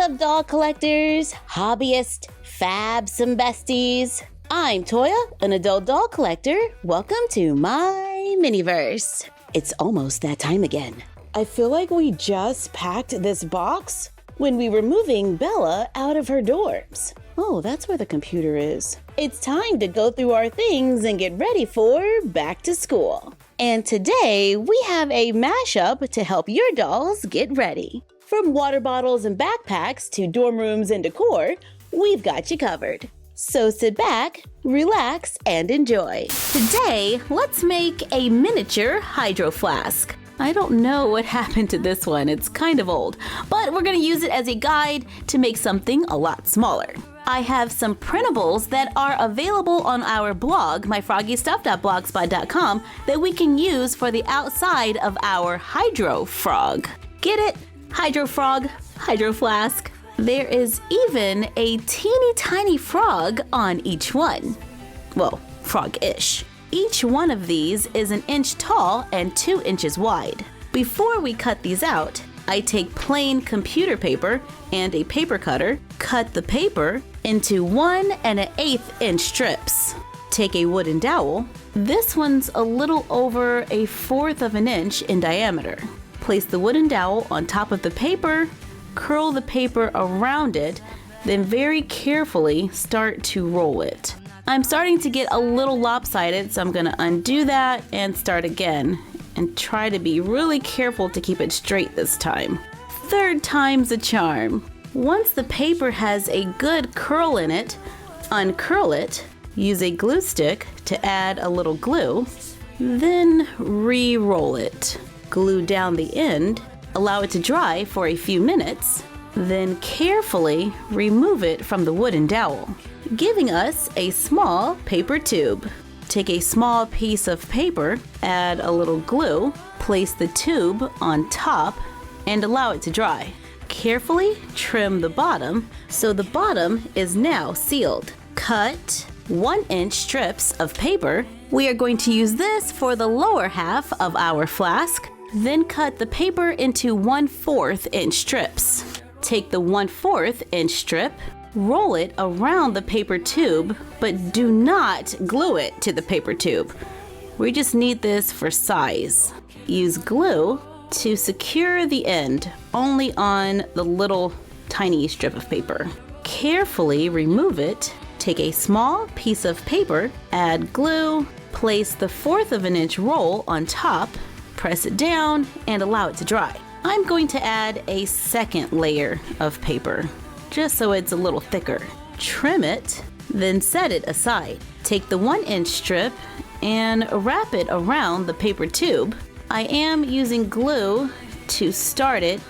up, doll collectors, hobbyists, fabs, and besties? I'm Toya, an adult doll collector. Welcome to my miniverse. It's almost that time again. I feel like we just packed this box when we were moving Bella out of her dorms. Oh, that's where the computer is. It's time to go through our things and get ready for back to school. And today we have a mashup to help your dolls get ready. From water bottles and backpacks to dorm rooms and decor, we've got you covered. So sit back, relax, and enjoy. Today, let's make a miniature hydro flask. I don't know what happened to this one, it's kind of old, but we're gonna use it as a guide to make something a lot smaller. I have some printables that are available on our blog, MyFroggyStuff.blogspot.com, that we can use for the outside of our hydro frog. Get it? Hydro frog, hydro flask. There is even a teeny tiny frog on each one. Well, frog-ish. Each one of these is 1 inch tall and 2 inches wide. Before we cut these out, I take plain computer paper and a paper cutter, cut the paper into 1 1/8 inch strips. Take a wooden dowel. This one's a little over 1/4 of an inch in diameter. Place the wooden dowel on top of the paper, curl the paper around it, then very carefully start to roll it. I'm starting to get a little lopsided, so I'm gonna undo that and start again, and try to be really careful to keep it straight this time. 3rd time's a charm. Once the paper has a good curl in it, uncurl it, use a glue stick to add a little glue, then re-roll it. Glue down the end, allow it to dry for a few minutes, then carefully remove it from the wooden dowel, giving us a small paper tube. Take a small piece of paper, add a little glue, place the tube on top, and allow it to dry. Carefully trim the bottom so the bottom is now sealed. Cut 1 inch strips of paper. We are going to use this for the lower half of our flask. Then cut the paper into 1/4 inch strips. Take the 1/4 inch strip, roll it around the paper tube, but do not glue it to the paper tube. We just need this for size. Use glue to secure the end only on the little tiny strip of paper. Carefully remove it. Take a small piece of paper, add glue, place the 1/4 of an inch roll on top, press it down, and allow it to dry. I'm going to add a 2nd layer of paper, just so it's a little thicker. Trim it, then set it aside. Take the 1 inch strip and wrap it around the paper tube. I am using glue to start it,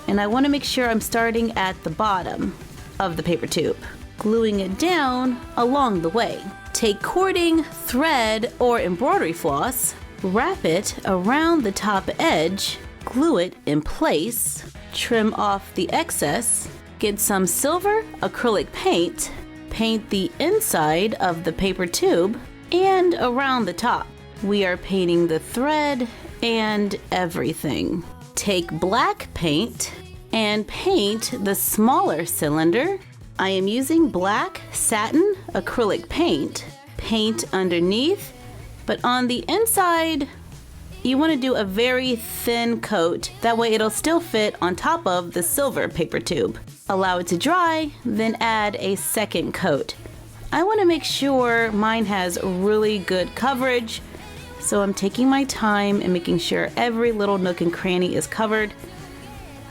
and I want to make sure I'm starting at the bottom of the paper tube, gluing it down along the way. Take cording, thread, or embroidery floss, wrap it around the top edge, glue it in place, trim off the excess, get some silver acrylic paint, paint the inside of the paper tube and around the top. We are painting the thread and everything. Take black paint and paint the smaller cylinder. I am using black satin acrylic paint. Paint underneath, but on the inside, you want to do a very thin coat. That way it'll still fit on top of the silver paper tube. Allow it to dry, then add a 2nd coat. I want to make sure mine has really good coverage, so I'm taking my time and making sure every little nook and cranny is covered.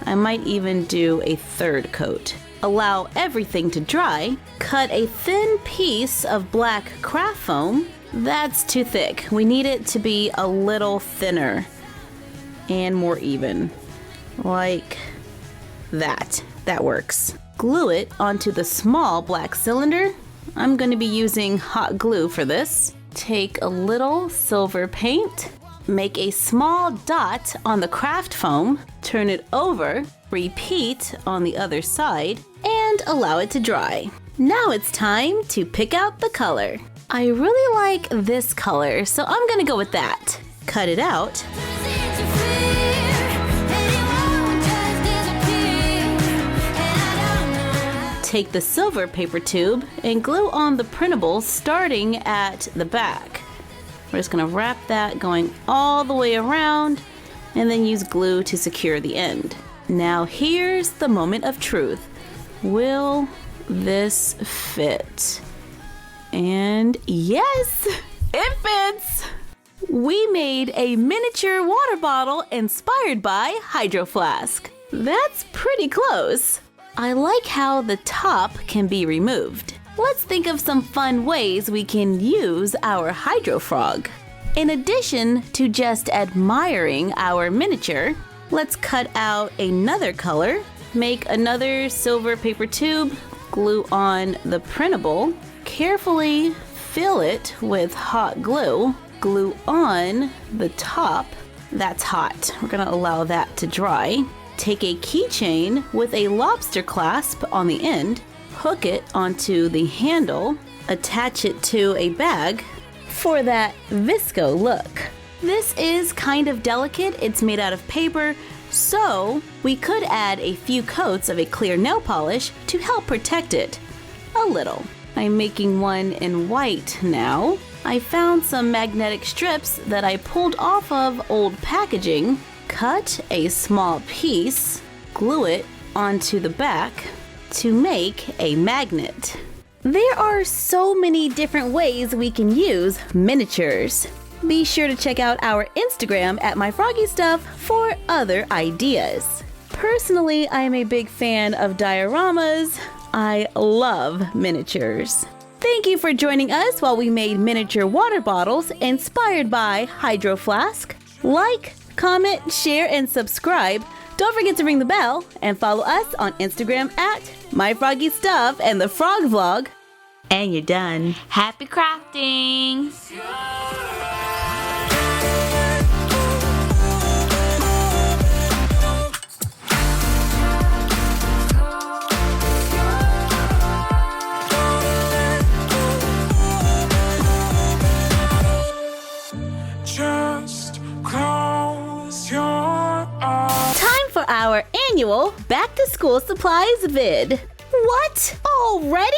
I might even do a 3rd coat. Allow everything to dry. Cut a thin piece of black craft foam. That's too thick. We need it to be a little thinner and more even. Like that. That works. Glue it onto the small black cylinder. I'm going to be using hot glue for this. Take a little silver paint. Make a small dot on the craft foam. Turn it over. Repeat on the other side and allow it to dry. Now it's time to pick out the color. I really like this color, so I'm gonna go with that. Cut it out. Take the silver paper tube and glue on the printables starting at the back. We're just going to wrap that going all the way around and then use glue to secure the end. Now here's the moment of truth. Will this fit? And yes, it fits! We made a miniature water bottle inspired by Hydro Flask. That's pretty close. I like how the top can be removed. Let's think of some fun ways we can use our Hydro Frog. In addition to just admiring our miniature, let's cut out another color, make another silver paper tube, glue on the printable, carefully fill it with hot glue, glue on the top. That's hot. We're gonna allow that to dry. Take a keychain with a lobster clasp on the end, hook it onto the handle, attach it to a bag for that visco look. This is kind of delicate. It's made out of paper, so we could add a few coats of a clear nail polish to help protect it a little. I'm making one in white now. I found some magnetic strips that I pulled off of old packaging. Cut a small piece, glue it onto the back to make a magnet. There are so many different ways we can use miniatures. Be sure to check out our Instagram at MyFroggyStuff for other ideas. Personally, I am a big fan of dioramas. I love miniatures. Thank you for joining us while we made miniature water bottles inspired by Hydro Flask. Like, comment, share, and subscribe. Don't forget to ring the bell and follow us on Instagram at MyFroggyStuff and the Frog Vlog. And you're done. Happy crafting! Just close your eyes. Time for our annual Back to School Supplies vid. What? Already?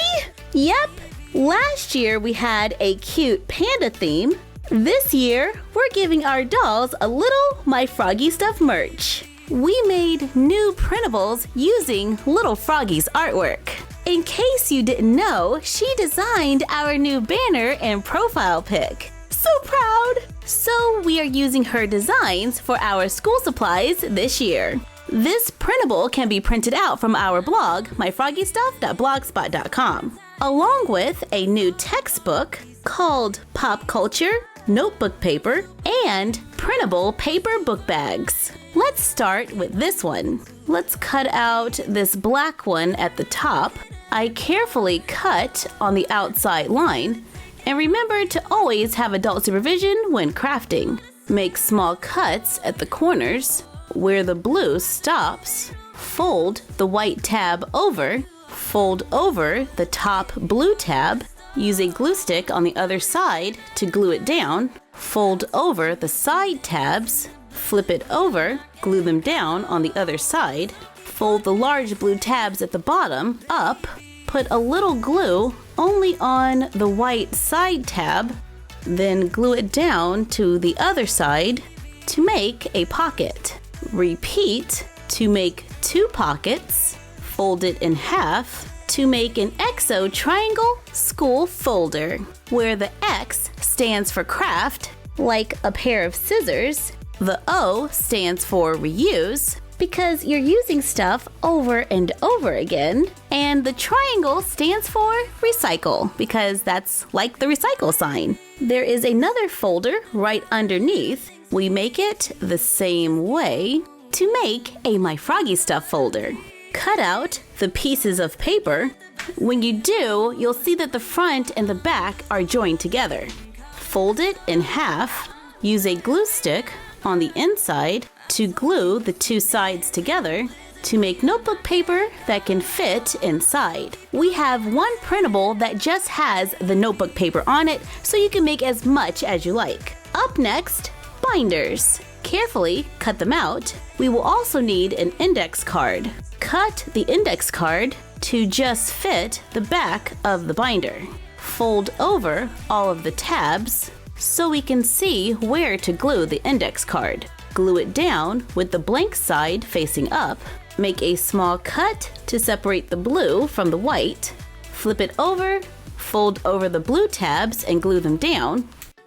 Yep. Last year we had a cute panda theme. This year we're giving our dolls a little MyFroggyStuff merch. We made new printables using Little Froggy's artwork. In case you didn't know, she designed our new banner and profile pic. So proud! So we are using her designs for our school supplies this year. This printable can be printed out from our blog, myfroggystuff.blogspot.com, along with a new textbook called Pop Culture, notebook paper, and printable paper book bags. Let's start with this one. Let's cut out this black one at the top. I carefully cut on the outside line. And remember to always have adult supervision when crafting. Make small cuts at the corners where the blue stops. Fold the white tab over. Fold over the top blue tab. Use a glue stick on the other side to glue it down. Fold over the side tabs. Flip it over. Glue them down on the other side. Fold the large blue tabs at the bottom up. Put a little glue only on the white side tab, then glue it down to the other side to make a pocket. Repeat to make 2 pockets. Fold it in half to make an XO triangle school folder, where the X stands for craft, like a pair of scissors. The O stands for reuse, because you're using stuff over and over again. And the triangle stands for recycle, because that's like the recycle sign. There is another folder right underneath. We make it the same way to make a MyFroggyStuff folder. Cut out the pieces of paper. When you do, you'll see that the front and the back are joined together. Fold it in half. Use a glue stick on the inside to glue the 2 sides together to make notebook paper that can fit inside. We have one printable that just has the notebook paper on it, so you can make as much as you like. Up next, binders. Carefully cut them out. We will also need an index card. Cut the index card to just fit the back of the binder. Fold over all of the tabs so we can see where to glue the index card. Glue it down with the blank side facing up. Make a small cut to separate the blue from the white. Flip it over, fold over the blue tabs and glue them down.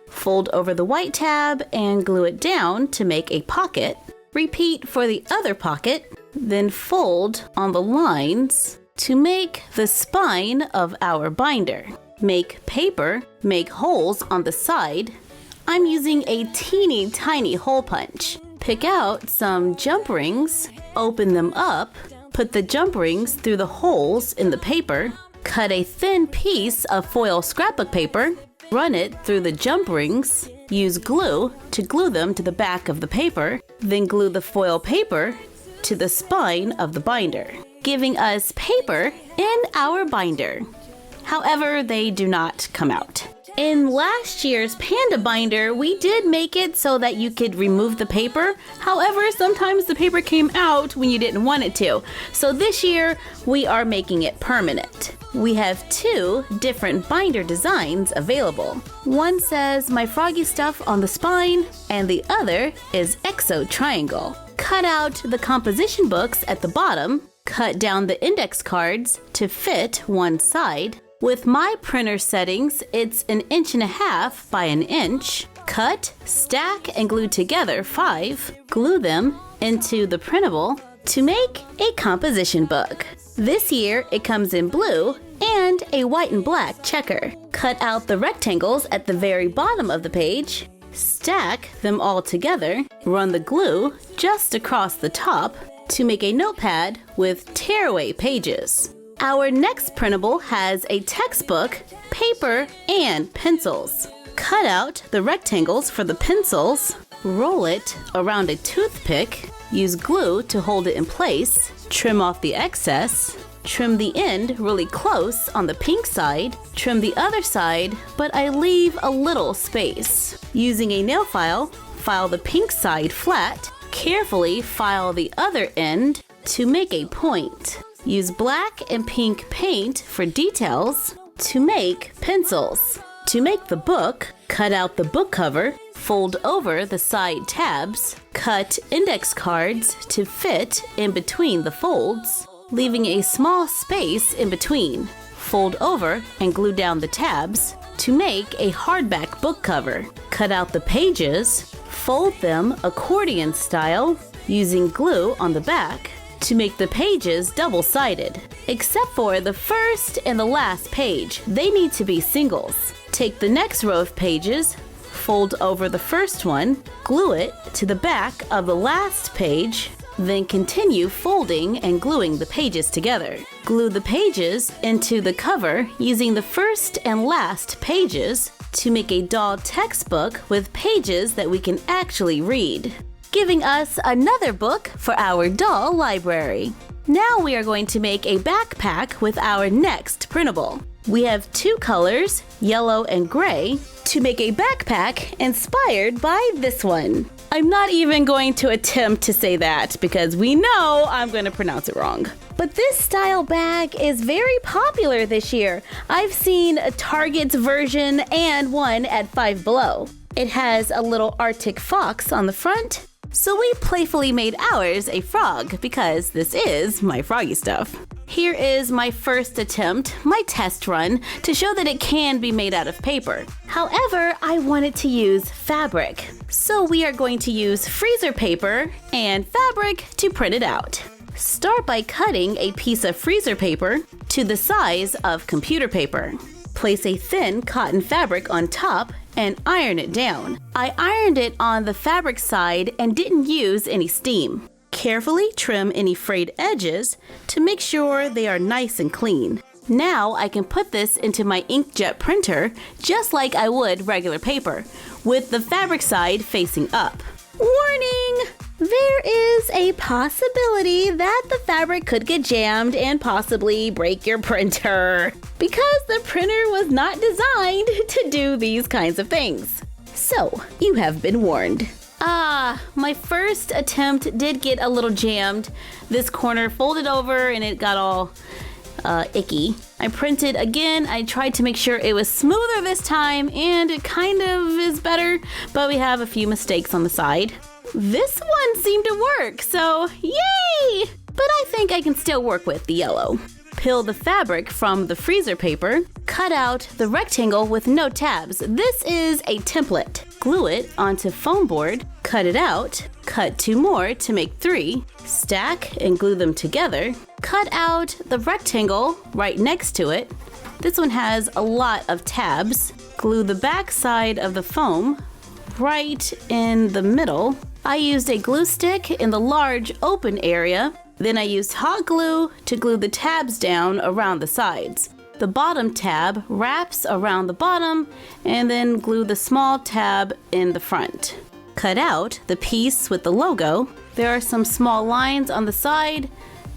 Fold over the white tab and glue it down to make a pocket. Repeat for the other pocket, then fold on the lines to make the spine of our binder. Make paper, make holes on the side. I'm using a teeny tiny hole punch. Pick out some jump rings, open them up, put the jump rings through the holes in the paper, cut a thin piece of foil scrapbook paper, run it through the jump rings, use glue to glue them to the back of the paper, then glue the foil paper to the spine of the binder, giving us paper in our binder. However, they do not come out. In last year's Panda binder, we did make it so that you could remove the paper. However, sometimes the paper came out when you didn't want it to. So this year, we are making it permanent. We have 2 different binder designs available. One says MyFroggyStuff on the spine, and the other is Exo Triangle. Cut out the composition books at the bottom, cut down the index cards to fit one side. With my printer settings, it's 1.5 inches by 1 inch. Cut, stack, and glue together 5. Glue them into the printable to make a composition book. This year, it comes in blue and a white and black checker. Cut out the rectangles at the very bottom of the page. Stack them all together. Run the glue just across the top to make a notepad with tearaway pages. Our next printable has a textbook, paper, and pencils. Cut out the rectangles for the pencils, roll it around a toothpick, use glue to hold it in place, trim off the excess, trim the end really close on the pink side, trim the other side, but I leave a little space. Using a nail file, file the pink side flat, carefully file the other end to make a point. Use black and pink paint for details to make pencils. To make the book, cut out the book cover, fold over the side tabs, cut index cards to fit in between the folds, leaving a small space in between. Fold over and glue down the tabs to make a hardback book cover. Cut out the pages, fold them accordion style, using glue on the back to make the pages double-sided. Except for the first and the last page, they need to be singles. Take the next row of pages, fold over the first one, glue it to the back of the last page, then continue folding and gluing the pages together. Glue the pages into the cover using the first and last pages to make a doll textbook with pages that we can actually read, giving us another book for our doll library. Now we are going to make a backpack with our next printable. We have 2 colors, yellow and gray, to make a backpack inspired by this one. I'm not even going to attempt to say that because we know I'm going to pronounce it wrong. But this style bag is very popular this year. I've seen a Target's version and one at Five Below. It has a little Arctic fox on the front, so we playfully made ours a frog because this is my froggy stuff. Here is my first attempt, my test run, to show that it can be made out of paper. However, I wanted to use fabric, so we are going to use freezer paper and fabric to print it out. Start by cutting a piece of freezer paper to the size of computer paper. Place a thin cotton fabric on top and iron it down. I ironed it on the fabric side and didn't use any steam. Carefully trim any frayed edges to make sure they are nice and clean. Now I can put this into my inkjet printer just like I would regular paper, with the fabric side facing up. Warning! There is a possibility that the fabric could get jammed and possibly break your printer, because the printer was not designed to do these kinds of things. So, you have been warned. My first attempt did get a little jammed. This corner folded over and it got all icky. I printed again. I tried to make sure it was smoother this time, and it kind of is better, but we have a few mistakes on the side. This one seemed to work, so yay! But I think I can still work with the yellow. Peel the fabric from the freezer paper. Cut out the rectangle with no tabs. This is a template. Glue it onto foam board. Cut it out. Cut 2 more to make 3. Stack and glue them together. Cut out the rectangle right next to it. This one has a lot of tabs. Glue the back side of the foam right in the middle. I used a glue stick in the large open area. Then I used hot glue to glue the tabs down around the sides. The bottom tab wraps around the bottom, and then glue the small tab in the front. Cut out the piece with the logo. There are some small lines on the side.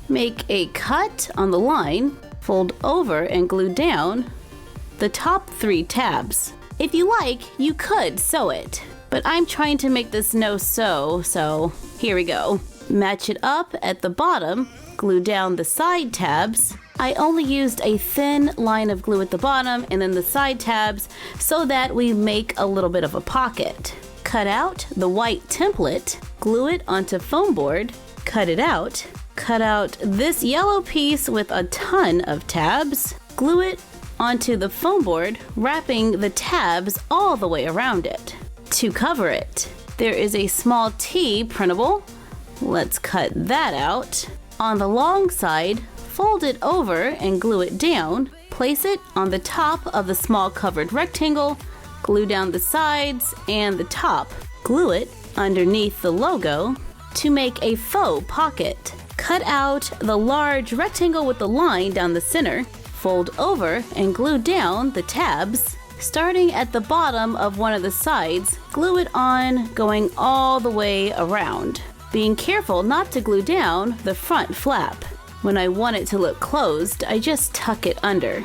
Make a cut on the line, fold over and glue down the top 3 tabs. If you like, you could sew it, but I'm trying to make this no sew, so here we go. Match it up at the bottom, glue down the side tabs. I only used a thin line of glue at the bottom and then the side tabs so that we make a little bit of a pocket. Cut out the white template, glue it onto foam board, cut it out. Cut out this yellow piece with a ton of tabs, glue it onto the foam board, wrapping the tabs all the way around it. To cover it, there is a small T printable. Let's cut that out. On the long side, fold it over and glue it down. Place it on the top of the small covered rectangle. Glue down the sides and the top. Glue it underneath the logo to make a faux pocket. Cut out the large rectangle with the line down the center. Fold over and glue down the tabs. Starting at the bottom of one of the sides, glue it on, going all the way around. Being careful not to glue down the front flap. When I want it to look closed, I just tuck it under.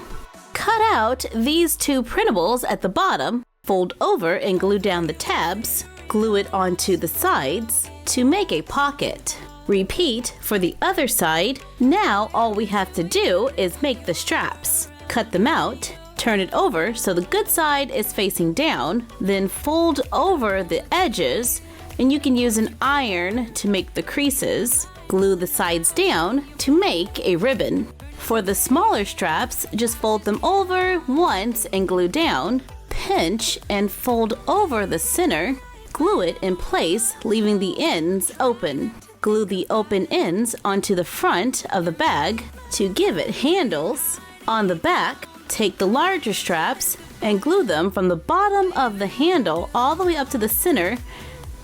Cut out these 2 printables at the bottom, fold over and glue down the tabs, glue it onto the sides to make a pocket. Repeat for the other side. Now all we have to do is make the straps. Cut them out, turn it over so the good side is facing down, then fold over the edges, and you can use an iron to make the creases. Glue the sides down to make a ribbon. For the smaller straps, just fold them over once and glue down. Pinch and fold over the center. Glue it in place, leaving the ends open. Glue the open ends onto the front of the bag to give it handles. On the back, take the larger straps and glue them from the bottom of the handle all the way up to the center.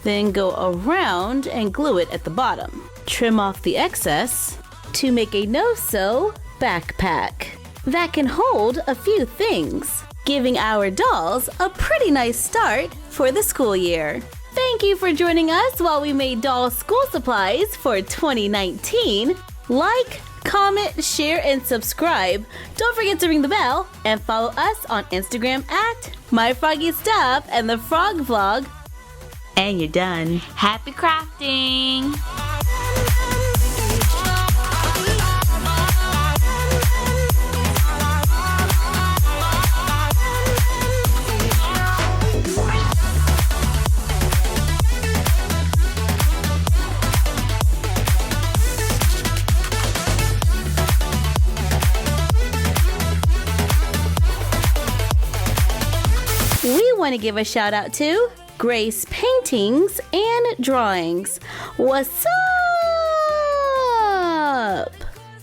Then go around and glue it at the bottom. Trim off the excess to make a no-sew backpack that can hold a few things, giving our dolls a pretty nice start for the school year. Thank you for joining us while we made doll school supplies for 2019. Like, comment, share, and subscribe. Don't forget to ring the bell and follow us on Instagram at MyFroggyStuff and the Frog Vlog. And you're done. Happy crafting! We want to give a shout out to Grace Paintings and Drawings. What's up?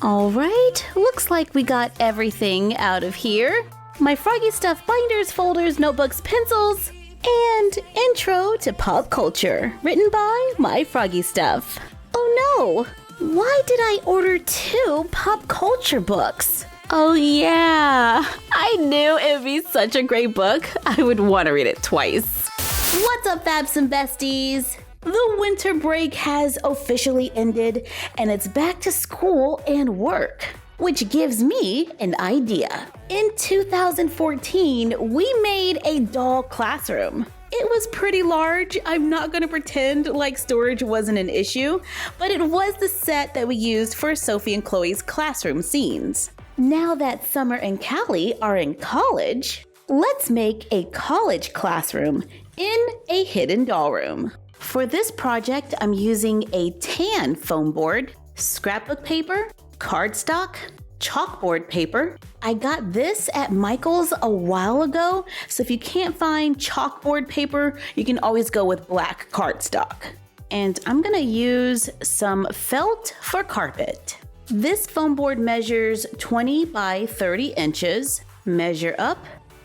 All right, looks like we got everything out of here. My Froggy Stuff binders, folders, notebooks, pencils, and Intro to Pop Culture, written by My Froggy Stuff. Oh no, why did I order 2 pop culture books? Oh yeah, I knew it would be such a great book. I would want to read it twice. What's up, Fabs and Besties? The winter break has officially ended and it's back to school and work, which gives me an idea. In 2014, we made a doll classroom. It was pretty large. I'm not gonna pretend like storage wasn't an issue, but it was the set that we used for Sophie and Chloe's classroom scenes. Now that Summer and Callie are in college, let's make a college classroom in a hidden doll room. For this project, I'm using a tan foam board, scrapbook paper, cardstock, chalkboard paper. I got this at Michael's a while ago, so if you can't find chalkboard paper, you can always go with black cardstock. And I'm gonna use some felt for carpet. This foam board measures 20 by 30 inches, measure up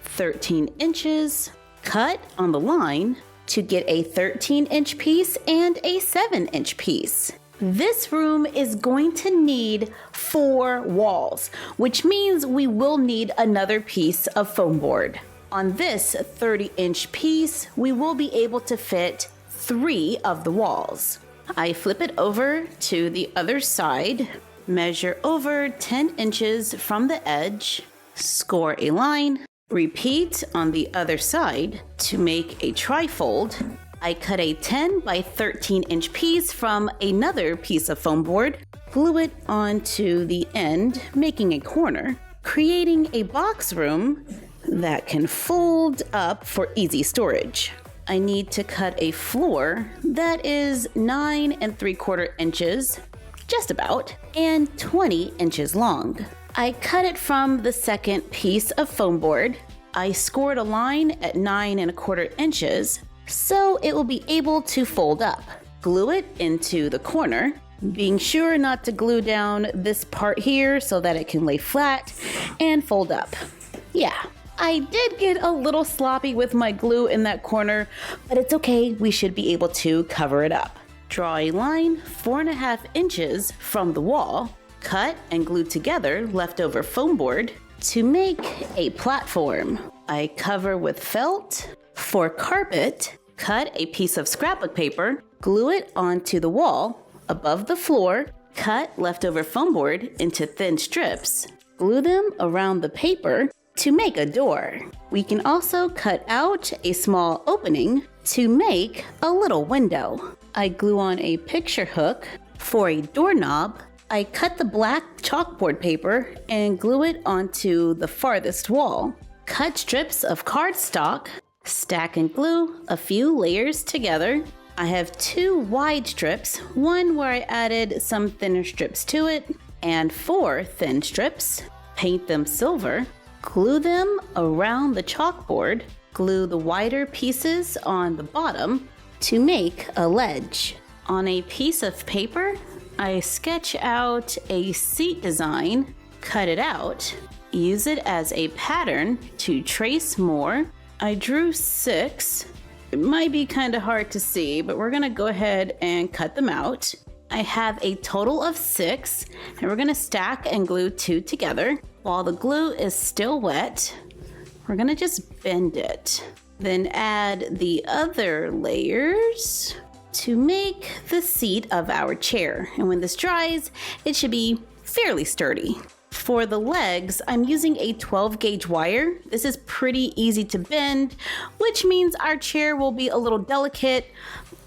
13 inches, cut on the line to get a 13-inch piece and a 7-inch piece. This room is going to need 4 walls, which means we will need another piece of foam board. On this 30-inch piece, we will be able to fit 3 of the walls. I flip it over to the other side, measure over 10 inches from the edge, score a line, repeat on the other side to make a trifold. I cut a 10 by 13-inch piece from another piece of foam board, glue it onto the end, making a corner, creating a box room that can fold up for easy storage. I need to cut a floor that is 9 3/4 inches, just about, and 20 inches long. I cut it from the second piece of foam board. I scored a line at 9 1/4 inches, so it will be able to fold up. Glue it into the corner, being sure not to glue down this part here so that it can lay flat and fold up. Yeah, I did get a little sloppy with my glue in that corner, but it's okay, we should be able to cover it up. Draw a line 4 1/2 inches from the wall, cut and glue together leftover foam board to make a platform. I cover with felt. For carpet, cut a piece of scrapbook paper, glue it onto the wall above the floor, cut leftover foam board into thin strips, glue them around the paper to make a door. We can also cut out a small opening to make a little window. I glue on a picture hook. For a doorknob, I cut the black chalkboard paper and glue it onto the farthest wall. Cut strips of cardstock, stack and glue a few layers together. I have 2 wide strips, one where I added some thinner strips to it, and 4 thin strips. Paint them silver, glue them around the chalkboard, glue the wider pieces on the bottom to make a ledge. On a piece of paper, I sketch out a seat design, cut it out, use it as a pattern to trace more. I drew 6. It might be kind of hard to see, but we're gonna go ahead and cut them out. I have a total of 6, and we're gonna stack and glue 2 together. While the glue is still wet, we're gonna just bend it. Then add the other layers to make the seat of our chair. And when this dries, it should be fairly sturdy. For the legs, I'm using a 12 gauge wire. This is pretty easy to bend, which means our chair will be a little delicate,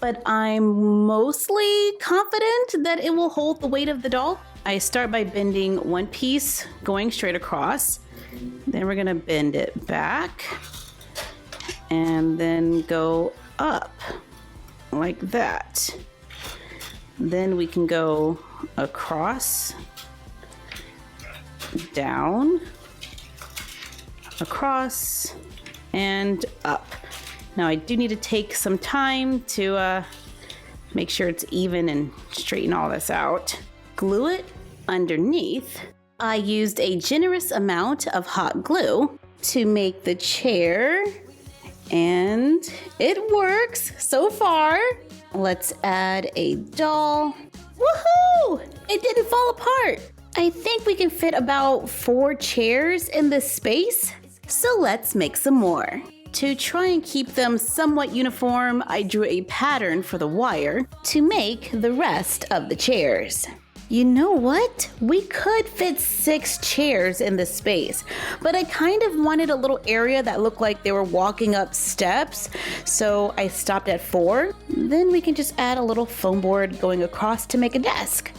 but I'm mostly confident that it will hold the weight of the doll. I start by bending one piece going straight across. Then we're gonna bend it back and then go up like that. Then we can go across, down, across, and up. Now I do need to take some time to make sure it's even and straighten all this out. Glue it underneath. I used a generous amount of hot glue to make the chair, and it works so far. Let's add a doll. Woohoo! It didn't fall apart. I think we can fit about 4 chairs in this space, so let's make some more. To try and keep them somewhat uniform, I drew a pattern for the wire to make the rest of the chairs. You know what? We could fit 6 chairs in this space, but I kind of wanted a little area that looked like they were walking up steps, so I stopped at 4. Then we can just add a little foam board going across to make a desk.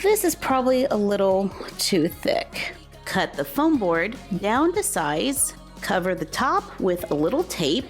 This is probably a little too thick. Cut the foam board down to size, cover the top with a little tape.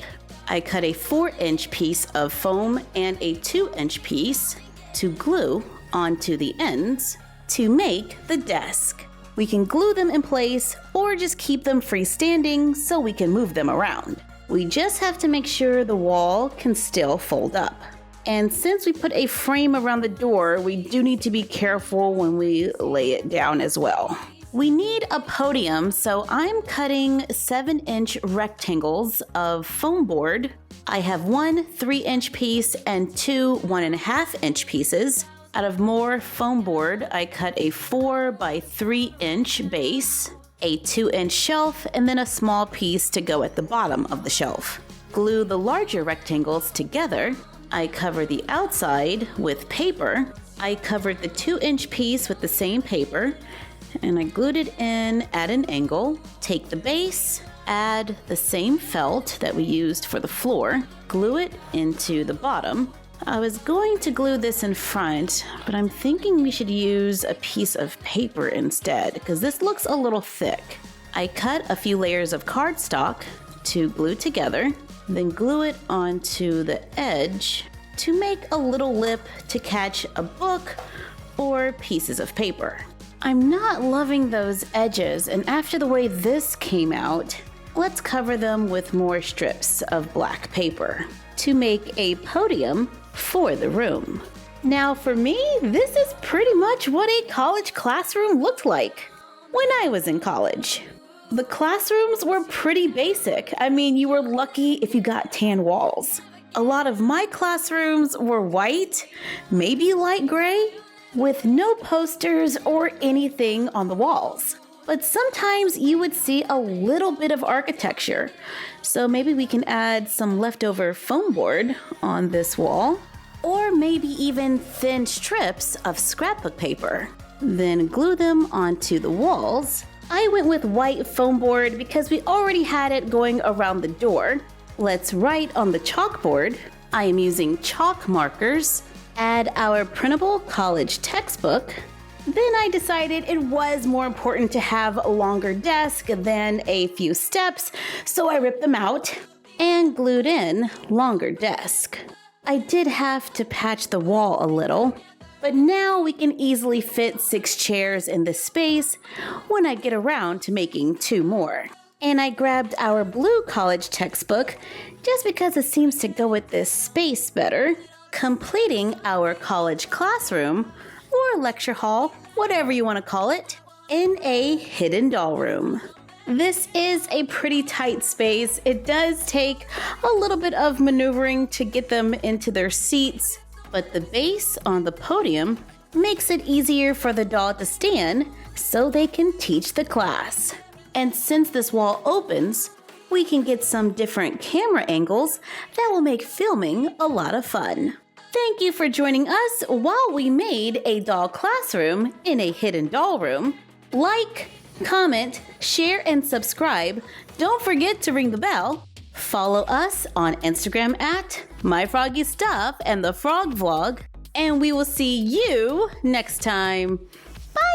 I cut a 4-inch piece of foam and a 2-inch piece to glue onto the ends to make the desk. We can glue them in place or just keep them freestanding so we can move them around. We just have to make sure the wall can still fold up. And since we put a frame around the door, we do need to be careful when we lay it down as well. We need a podium, so I'm cutting 7-inch rectangles of foam board. I have one 3-inch piece and two 1.5-inch pieces. Out of more foam board, I cut a 4 by 3-inch base, a 2-inch shelf, and then a small piece to go at the bottom of the shelf. Glue the larger rectangles together. I cover the outside with paper. I covered the 2-inch piece with the same paper, and I glued it in at an angle. Take the base, add the same felt that we used for the floor, glue it into the bottom. I was going to glue this in front, but I'm thinking we should use a piece of paper instead, because this looks a little thick. I cut a few layers of cardstock to glue together, then glue it onto the edge to make a little lip to catch a book or pieces of paper. I'm not loving those edges, and after the way this came out, let's cover them with more strips of black paper to make a podium for the room. Now for me, this is pretty much what a college classroom looked like when I was in college. The classrooms were pretty basic. I mean, you were lucky if you got tan walls. A lot of my classrooms were white, maybe light gray, with no posters or anything on the walls. But sometimes you would see a little bit of architecture. So maybe we can add some leftover foam board on this wall, or maybe even thin strips of scrapbook paper. Then glue them onto the walls. I went with white foam board because we already had it going around the door. Let's write on the chalkboard. I am using chalk markers. Add our printable college textbook. Then I decided it was more important to have a longer desk than a few steps, so I ripped them out and glued in longer desk. I did have to patch the wall a little, but now we can easily fit 6 chairs in this space when I get around to making 2 more. And I grabbed our blue college textbook just because it seems to go with this space better, completing our college classroom or lecture hall, whatever you want to call it, in a hidden doll room. This is a pretty tight space. It does take a little bit of maneuvering to get them into their seats, but the base on the podium makes it easier for the doll to stand so they can teach the class. And since this wall opens, we can get some different camera angles that will make filming a lot of fun. Thank you for joining us while we made a doll classroom in a hidden doll room. Like, comment, share, and subscribe. Don't forget to ring the bell. Follow us on Instagram at MyFroggyStuff and the Frog Vlog. And we will see you next time. Bye!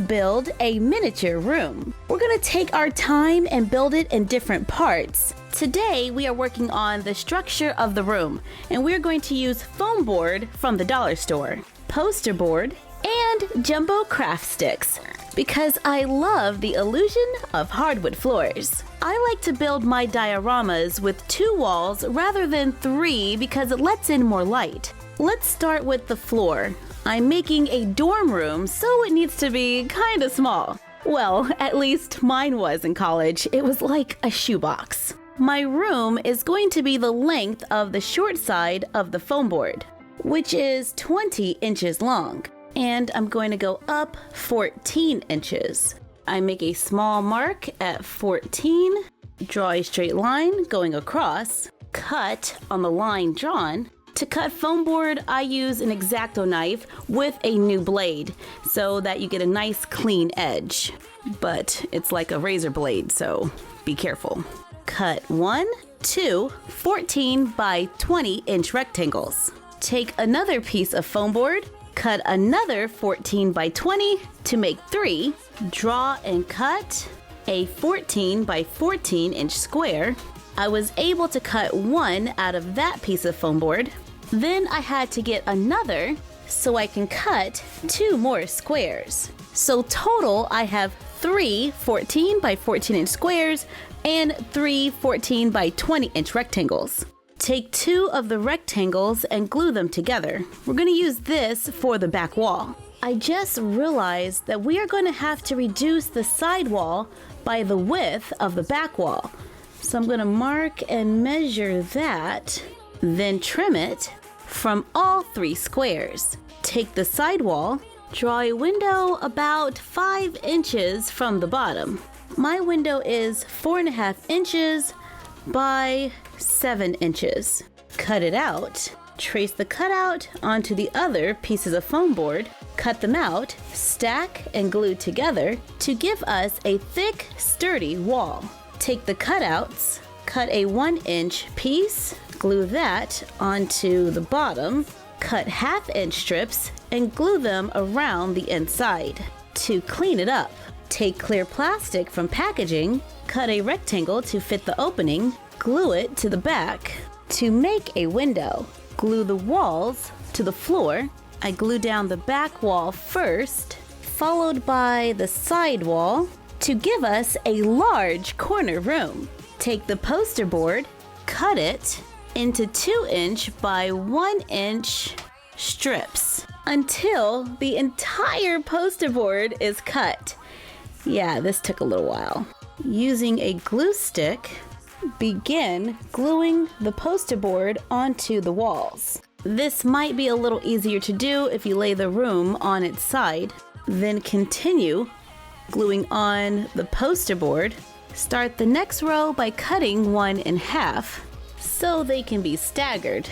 Build a miniature room. We're gonna take our time and build it in different parts. Today we are working on the structure of the room, and we're going to use foam board from the dollar store, poster board, and jumbo craft sticks because I love the illusion of hardwood floors. I like to build my dioramas with 2 walls rather than 3 because it lets in more light. Let's start with the floor. I'm making a dorm room, so it needs to be kinda small. Well, at least mine was in college. It was like a shoebox. My room is going to be the length of the short side of the foam board, which is 20 inches long. And I'm going to go up 14 inches. I make a small mark at 14, draw a straight line going across, cut on the line drawn. To cut foam board, I use an X-Acto knife with a new blade so that you get a nice clean edge. But it's like a razor blade, so be careful. Cut 1, 2, 14 by 20 inch rectangles. Take another piece of foam board, cut another 14 by 20 to make 3. Draw and cut a 14 by 14 inch square. I was able to cut 1 out of that piece of foam board. Then I had to get another so I can cut 2 more squares. So total I have 3 14 by 14 inch squares and 3 14 by 20 inch rectangles. Take 2 of the rectangles and glue them together. We're going to use this for the back wall. I just realized that we are going to have to reduce the side wall by the width of the back wall. So I'm going to mark and measure that, then trim it from all 3 squares. Take the side wall, draw a window about 5 inches from the bottom. My window is 4.5 inches by 7 inches. Cut it out. Trace the cutout onto the other pieces of foam board, cut them out, stack and glue together to give us a thick, sturdy wall. Take the cutouts, cut a 1-inch piece, glue that onto the bottom, cut 1/2-inch strips and glue them around the inside. To clean it up, take clear plastic from packaging, cut a rectangle to fit the opening, glue it to the back. To make a window, glue the walls to the floor. I glue down the back wall first, followed by the side wall to give us a large corner room. Take the poster board, cut it into 2-inch by 1-inch strips until the entire poster board is cut. Yeah, this took a little while. Using a glue stick, begin gluing the poster board onto the walls. This might be a little easier to do if you lay the room on its side. Then continue gluing on the poster board. Start the next row by cutting one in half so they can be staggered,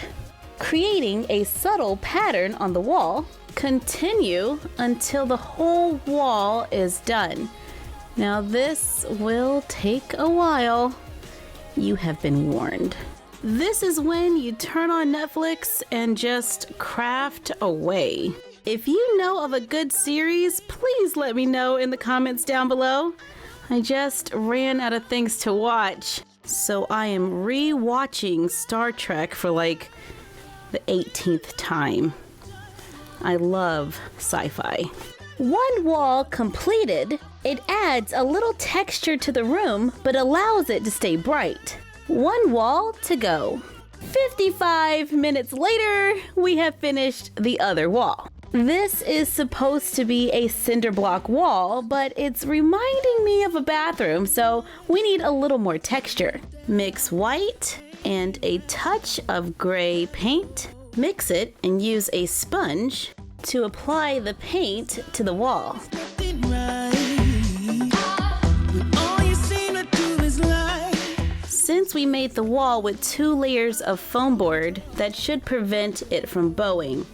creating a subtle pattern on the wall. Continue until the whole wall is done. Now this will take a while. You have been warned. This is when you turn on Netflix and just craft away. If you know of a good series, please let me know in the comments down below. I just ran out of things to watch, so I am re-watching Star Trek for like the 18th time. I love sci-fi. One wall completed. It adds a little texture to the room, but allows it to stay bright. One wall to go. 55 minutes later, we have finished the other wall. This is supposed to be a cinder block wall, but it's reminding me of a bathroom, so we need a little more texture. Mix white and a touch of gray paint. Mix it and use a sponge to apply the paint to the wall. Since we made the wall with 2 layers of foam board, that should prevent it from bowing.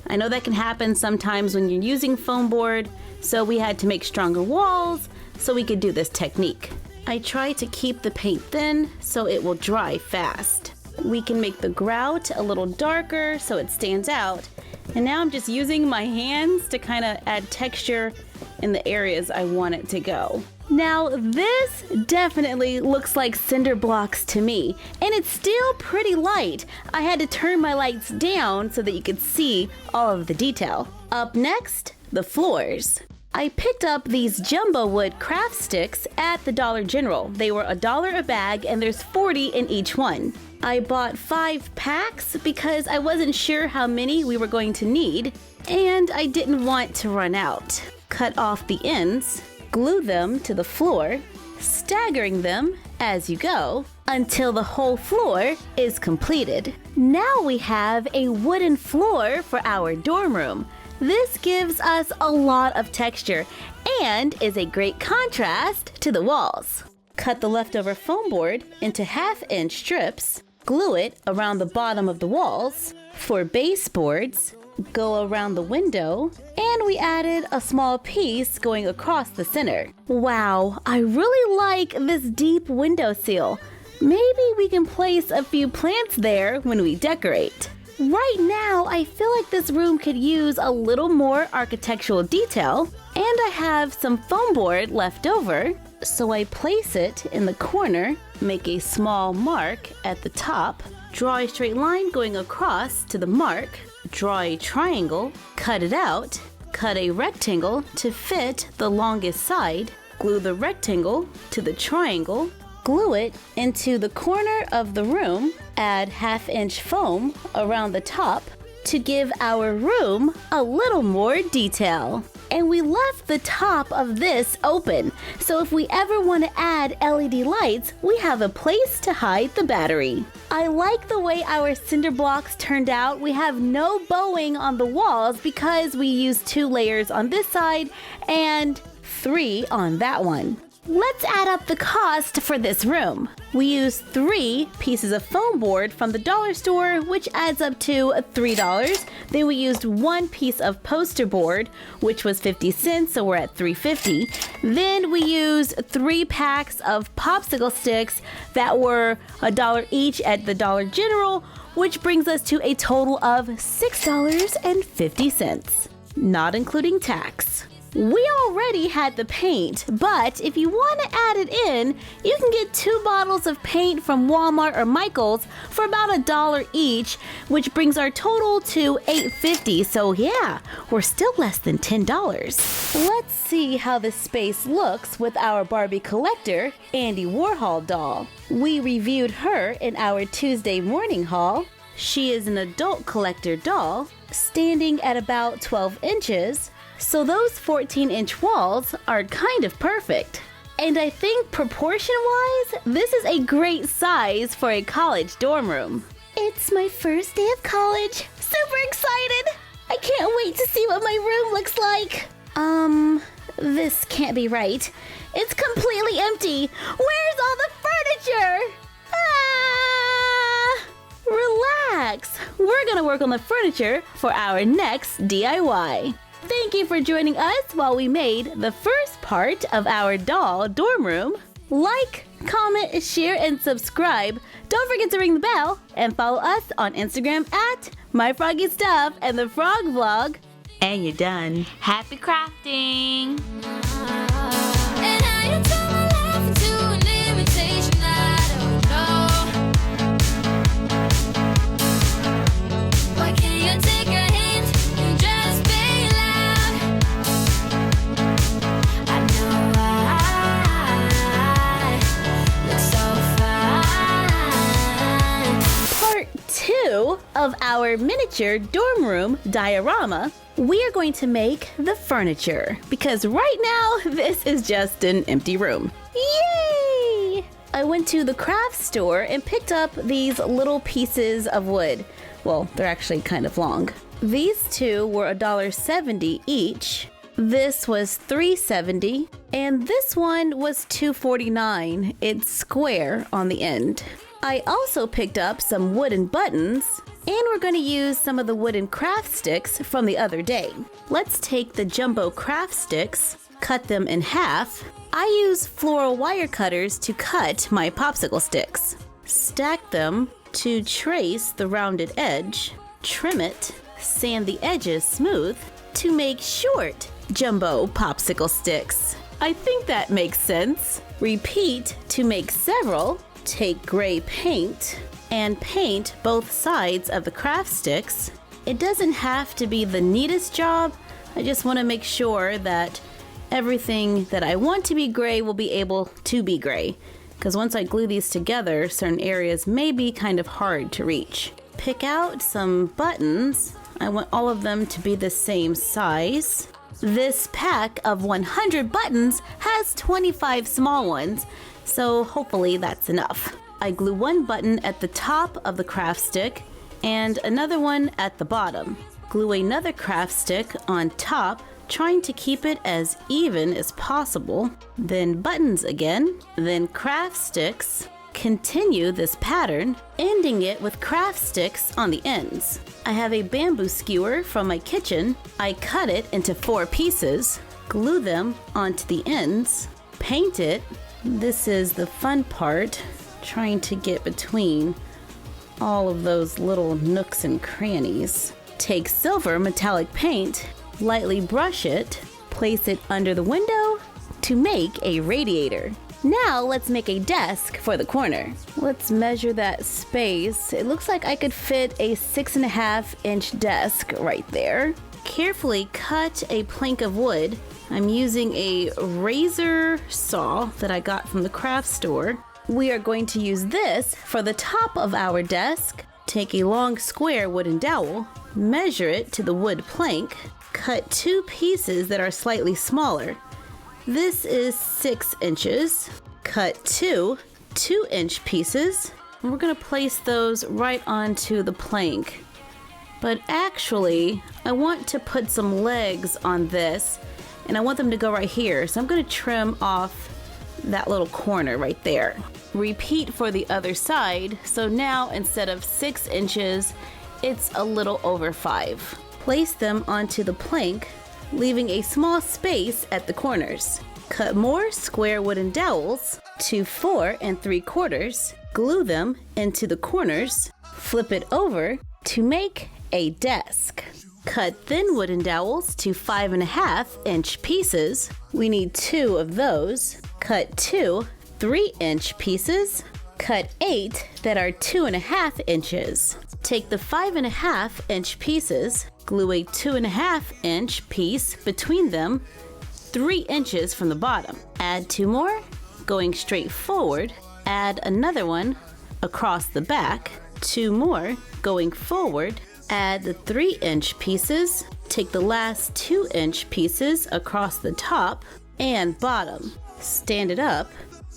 I know that can happen sometimes when you're using foam board, so we had to make stronger walls so we could do this technique. I try to keep the paint thin so it will dry fast. We can make the grout a little darker so it stands out. And now I'm just using my hands to kind of add texture in the areas I want it to go. Now this definitely looks like cinder blocks to me, and it's still pretty light. I had to turn my lights down so that you could see all of the detail. Up next, the floors. I picked up these jumbo wood craft sticks at the Dollar General. They were $1 a bag and there's 40 in each one. I bought 5 packs because I wasn't sure how many we were going to need, and I didn't want to run out. Cut off the ends, glue them to the floor, staggering them as you go until the whole floor is completed. Now we have a wooden floor for our dorm room. This gives us a lot of texture and is a great contrast to the walls. Cut the leftover foam board into 1/2-inch strips. Glue it around the bottom of the walls. For baseboards, go around the window, and we added a small piece going across the center. Wow, I really like this deep windowsill. Maybe we can place a few plants there when we decorate. Right now, I feel like this room could use a little more architectural detail, and I have some foam board left over, so I place it in the corner, make a small mark at the top, draw a straight line going across to the mark, draw a triangle, cut it out, cut a rectangle to fit the longest side, glue the rectangle to the triangle, glue it into the corner of the room, add 1/2-inch foam around the top to give our room a little more detail. And we left the top of this open, so if we ever want to add LED lights, we have a place to hide the battery. I like the way our cinder blocks turned out. We have no bowing on the walls because we used 2 layers on this side and 3 on that one. Let's add up the cost for this room. We used 3 pieces of foam board from the dollar store, which adds up to $3. Then we used 1 piece of poster board, which was 50 cents, so we're at $3.50. Then we used 3 packs of popsicle sticks that were $1 each at the Dollar General, which brings us to a total of $6.50, not including tax. We already had the paint, but if you want to add it in, you can get 2 bottles of paint from Walmart or Michael's for about $1 each, which brings our total to $8.50. So yeah, we're still less than $10. Let's see how this space looks with our Barbie collector, Andy Warhol doll. We reviewed her in our Tuesday morning haul. She is an adult collector doll, standing at about 12 inches. So those 14-inch walls are kind of perfect. And I think proportion-wise, this is a great size for a college dorm room. It's my first day of college. Super excited! I can't wait to see what my room looks like. This can't be right. It's completely empty. Where's all the furniture? Relax. We're gonna work on the furniture for our next DIY. Thank you for joining us while we made the first part of our doll dorm room. Like, comment, share, and subscribe. Don't forget to ring the bell and follow us on Instagram at MyFroggyStuff and the Frog Vlog. And you're done. Happy crafting! And how you turn my life into an imitation, I don't know. Why can't you take a hint and just be loud? I know I look so fine. Part 2 of our miniature dorm room diorama. We are going to make the furniture because right now this is just an empty room. Yay! I went to the craft store and picked up these little pieces of wood. Well, they're actually kind of long. These 2 were $1.70 each. This was $3.70 and this one was $2.49. It's square on the end. I also picked up some wooden buttons, and we're going to use some of the wooden craft sticks from the other day. Let's take the jumbo craft sticks, cut them in half. I use floral wire cutters to cut my popsicle sticks. Stack them to trace the rounded edge, trim it, sand the edges smooth to make short jumbo popsicle sticks. I think that makes sense. Repeat to make several. Take gray paint and paint both sides of the craft sticks. It doesn't have to be the neatest job. I just want to make sure that everything that I want to be gray will be able to be gray. Because once I glue these together, certain areas may be kind of hard to reach. Pick out some buttons. I want all of them to be the same size. This pack of 100 buttons has 25 small ones, so hopefully that's enough. I glue one button at the top of the craft stick and another one at the bottom. Glue another craft stick on top, trying to keep it as even as possible. Then buttons again, then craft sticks. Continue this pattern, ending it with craft sticks on the ends. I have a bamboo skewer from my kitchen. I cut it into 4 pieces, glue them onto the ends, paint it. This is the fun part, trying to get between all of those little nooks and crannies. Take silver metallic paint, lightly brush it, place it under the window to make a radiator. Now let's make a desk for the corner. Let's measure that space. It looks like I could fit a 6.5-inch desk right there. Carefully cut a plank of wood. I'm using a razor saw that I got from the craft store. We are going to use this for the top of our desk. Take a long square wooden dowel, measure it to the wood plank, cut 2 pieces that are slightly smaller. This is 6 inches. Cut 2 2-inch pieces. And we're going to place those right onto the plank. But actually, I want to put some legs on this, and I want them to go right here. So I'm going to trim off that little corner right there. Repeat for the other side. So now instead of 6 inches, it's a little over 5. Place them onto the plank, leaving a small space at the corners. Cut more square wooden dowels to 4 3/4, glue them into the corners, flip it over to make a desk. Cut thin wooden dowels to 5.5-inch pieces. We need 2 of those. Cut 2 3-inch pieces. Cut 8 that are 2.5 inches. Take the 5.5-inch pieces, glue a 2.5-inch piece between them, 3 inches from the bottom. Add 2 more, going straight forward. Add another one across the back. 2 more, going forward. Add the 3-inch pieces. Take the last 2-inch pieces across the top and bottom. Stand it up.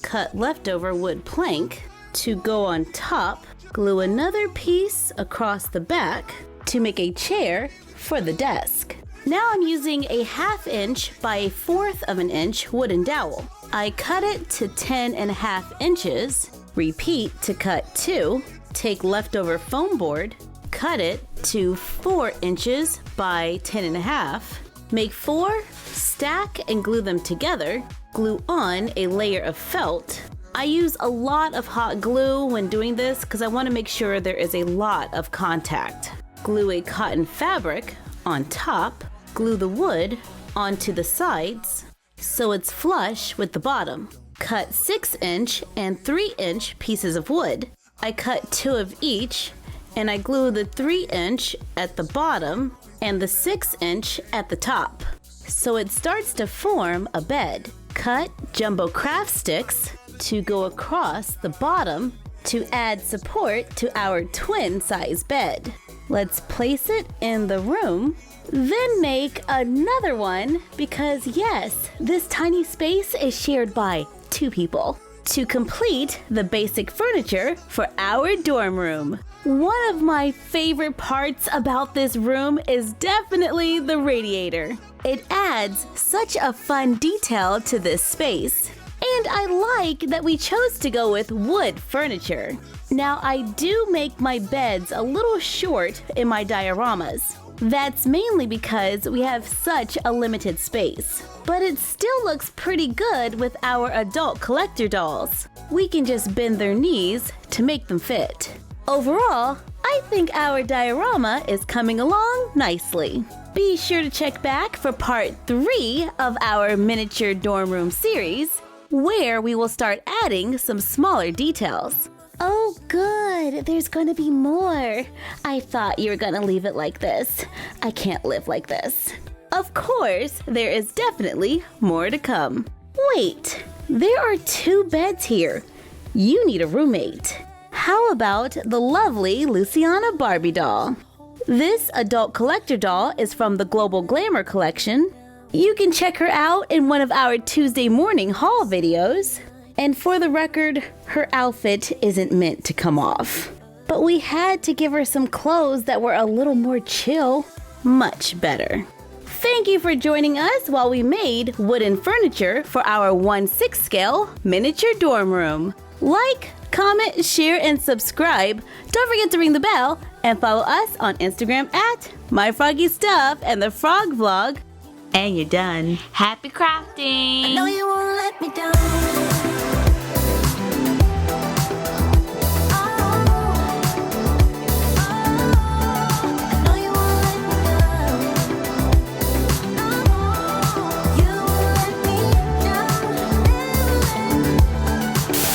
Cut leftover wood plank to go on top. Glue another piece across the back to make a chair for the desk. Now I'm using a 1/2 inch by 1/4 of an inch wooden dowel. I cut it to 10.5 inches. Repeat to cut 2. Take leftover foam board, cut it to 4 inches by 10.5. Make 4, stack and glue them together. Glue on a layer of felt. I use a lot of hot glue when doing this because I want to make sure there is a lot of contact. Glue a cotton fabric on top. Glue the wood onto the sides so it's flush with the bottom. Cut 6-inch and 3-inch pieces of wood. I cut 2 of each, and I glue the 3-inch at the bottom and the 6-inch at the top. So it starts to form a bed. Cut jumbo craft sticks to go across the bottom to add support to our twin-size bed. Let's place it in the room. Then make another one because yes, this tiny space is shared by 2 people. To complete the basic furniture for our dorm room. One of my favorite parts about this room is definitely the radiator. It adds such a fun detail to this space. And I like that we chose to go with wood furniture. Now I do make my beds a little short in my dioramas. That's mainly because we have such a limited space. But it still looks pretty good with our adult collector dolls. We can just bend their knees to make them fit. Overall, I think our diorama is coming along nicely. Be sure to check back for part 3 of our miniature dorm room series, where we will start adding some smaller details. Oh good, there's gonna be more. I thought you were gonna leave it like this. I can't live like this. Of course, there is definitely more to come. Wait, there are 2 beds here. You need a roommate. How about the lovely Luciana Barbie doll? This adult collector doll is from the Global Glamour collection. You can check her out in one of our Tuesday morning haul videos. And for the record, her outfit isn't meant to come off. But we had to give her some clothes that were a little more chill. much better. Thank you for joining us while we made wooden furniture for our 1/6 scale miniature dorm room. Like, comment, share, and subscribe. Don't forget to ring the bell and follow us on Instagram at MyFroggyStuff and the Frog Vlog. And you're done. Happy crafting! No, you won't let me down.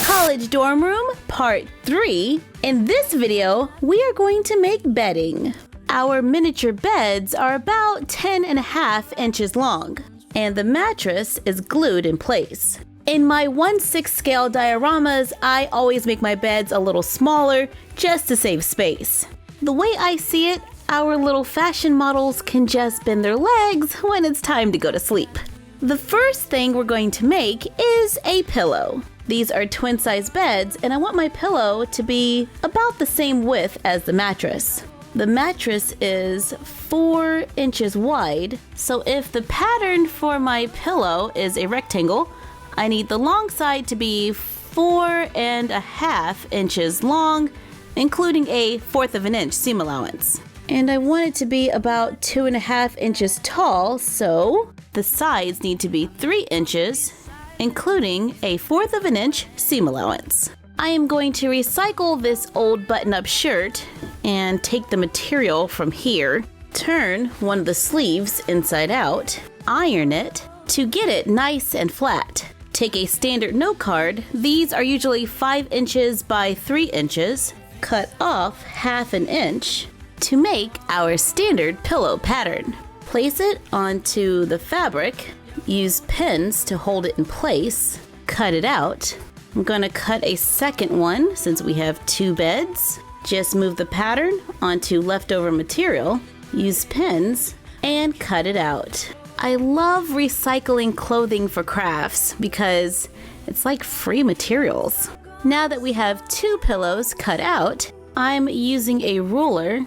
College Dorm Room Part 3. In this video, we are going to make bedding. Our miniature beds are about 10.5 inches long, and the mattress is glued in place. In my 1/6 scale dioramas, I always make my beds a little smaller just to save space. The way I see it, our little fashion models can just bend their legs when it's time to go to sleep. The first thing we're going to make is a pillow. These are twin-size beds, and I want my pillow to be about the same width as the mattress. The mattress is 4 inches wide, so if the pattern for my pillow is a rectangle, I need the long side to be 4.5 inches long, including a 1/4 of an inch seam allowance. And I want it to be about 2.5 inches tall, so the sides need to be 3 inches, including a 1/4 of an inch seam allowance. I am going to recycle this old button-up shirt and take the material from here, turn one of the sleeves inside out, iron it to get it nice and flat. Take a standard note card. These are usually 5 inches by 3 inches. Cut off 1/2 inch to make our standard pillow pattern. Place it onto the fabric. Use pins to hold it in place. Cut it out. I'm going to cut a second one since we have 2 beds. Just move the pattern onto leftover material. Use pins and cut it out. I love recycling clothing for crafts because it's like free materials. Now that we have 2 pillows cut out, I'm using a ruler